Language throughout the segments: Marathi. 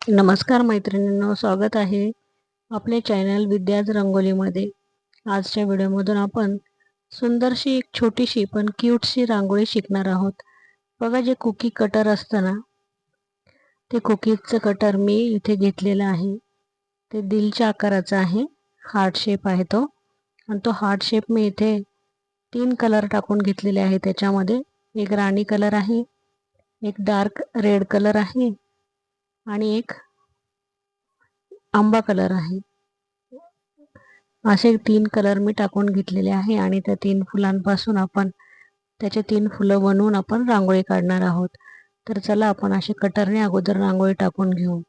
नमस्कार मैत्रिणींनो, स्वागत आहे आपले चॅनल विद्याज रंगोलीमध्ये। आजच्या व्हिडिओमधून आपण सुंदरशी एक छोटीशी पण क्यूटशी रांगोळी शिकणार आहोत। बघा, जे कुकी कटर असतं ना, ते कुकीजचं कटर मी इथे घेतलेलं आहे। ते दिलच्या आकाराचा आहे, हार्ट शेप आहे तो। आणि तो हार्ट शेप मी इथे 3 कलर टाकून घेतलेले आहे। त्याच्यामध्ये एक राणी कलर आहे, एक डार्क रेड कलर आहे आणि एक आंबा कलर आहे। असे 3 कलर मी टाकून घेतलेले आहे आणि त्या 3 फुलांपासून आपण त्याचे 3 फुलं बनवून आपण रांगोळी काढणार आहोत। तर चला आपण असे कटरने अगोदर रांगोळी टाकून घेऊ।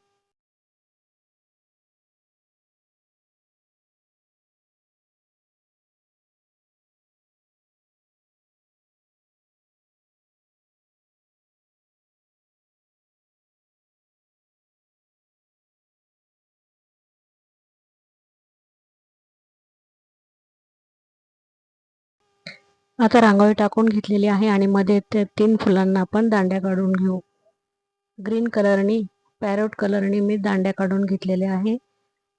आता रांगोळी टाकून घेतलेली आहे आणि मध्ये त्या 3 फुलांना आपण दांड्या काढून घेऊ। ग्रीन कलरनी, पॅरोट कलरनी मी दांड्या काढून घेतलेले आहे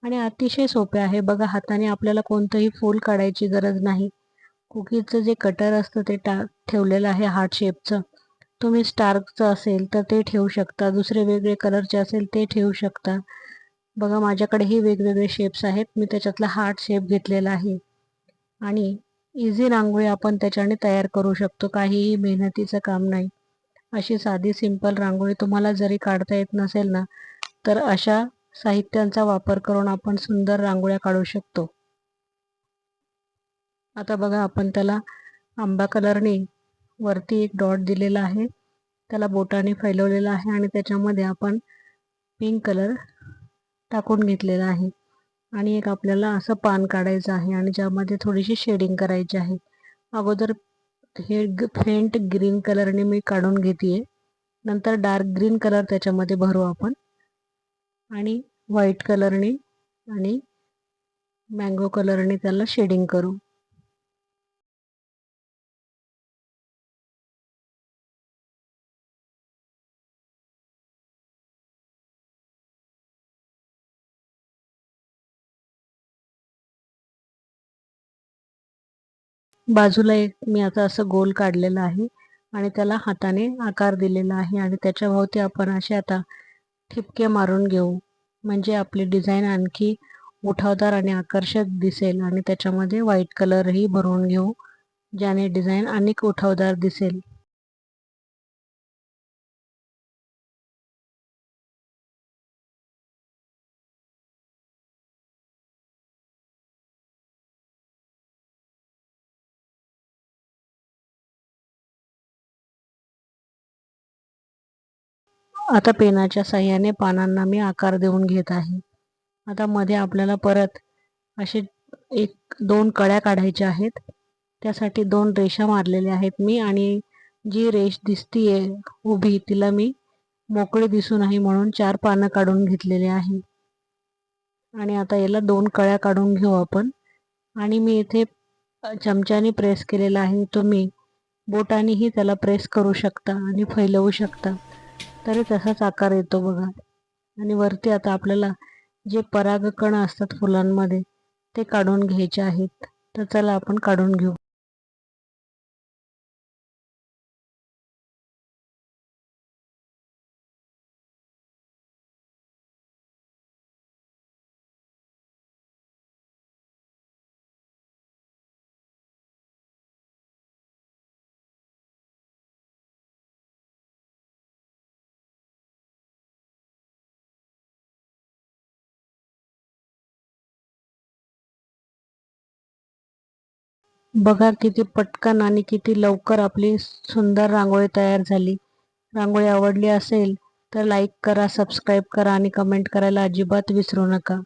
आणि अतिशय सोपे आहे। बघा, हाताने आपल्याला कोणतंही फूल काढायची गरज नाही। कुकीजचं जे कटर असतं ते ठेवलेलं आहे हार्ट शेपचं। तुम्ही स्टारचं असेल तर ते ठेवू शकता, दुसरे वेगळे कलरचे असेल ते ठेवू शकता। बघा, माझ्याकडेही वेगवेगळे शेप्स आहेत, मी त्याच्यातला हार्ट शेप घेतलेला आहे आणि इझी रांगोळी आपण त्याच्याने तयार करू शकतो, काहीही मेहनतीचं काम नाही। अशी साधी सिंपल रांगोळी तुम्हाला जरी काढता येत नसेल ना, तर अशा साहित्यांचा वापर करून आपण सुंदर रांगोळ्या काढू शकतो। आता बघा, आपण त्याला आंबा कलरने वरती एक डॉट दिलेला आहे, त्याला बोटाने फैलवलेला आहे आणि त्याच्यामध्ये आपण पिंक कलर टाकून घेतलेला आहे आणि एक आपल्याला असं पान काढायचं आहे आणि ज्यामध्ये थोडीशी शेडिंग करायची आहे। अगोदर हे फेंट ग्रीन कलरने मी काढून घेते, नंतर डार्क ग्रीन कलर त्याच्यामध्ये भरू आपण आणि व्हाईट कलरने आणि मँगो कलरने त्याला शेडिंग करू। बाजूला एक मी आता असं गोल काढलेलं आहे आणि त्याला हाताने आकार दिलेला आहे आणि त्याच्या भोवती आपण असे आता ठिपके मारून घेऊ, म्हणजे आपली डिझाईन आणखी उठावदार आणि आकर्षक दिसेल। आणि त्याच्यामध्ये व्हाईट कलरही भरून घेऊ, ज्याने डिझाईन अनेक उठावदार दिसेल। आता पेनाच्या साह्याने पानांना मी आकार देऊन घेत आहे। आता मध्ये आपल्याला परत असे 1-2 कळ्या काढायच्या आहेत, त्यासाठी 2 रेषा मारलेल्या आहेत मी आणि जी रेष दिसतीये उभी तिला मी मोकळी दिसू नये म्हणून 4 पानं काढून घेतलेले आहे। आणि आता याला 2 कळ्या काढून घेऊ आपण आणि मी इथे चमच्याने प्रेस केलेला आहे, तुम्ही बोटानेही त्याला प्रेस करू शकता आणि फैलवू शकता, तरी तसाच आकार येतो बघा। आणि वरती आता आपल्याला जे परागकण असतात फुलांमध्ये ते काढून घ्यायचे आहेत, तर चला आपण काढून घेऊ। बघा, किती पटकन आणि किती लवकर आपली सुंदर रांगोळी तयार झाली। रांगोळी आवडली असेल तर लाईक करा, सबस्क्राईब करा आणि कमेंट करायला अजिबात विसरू नका।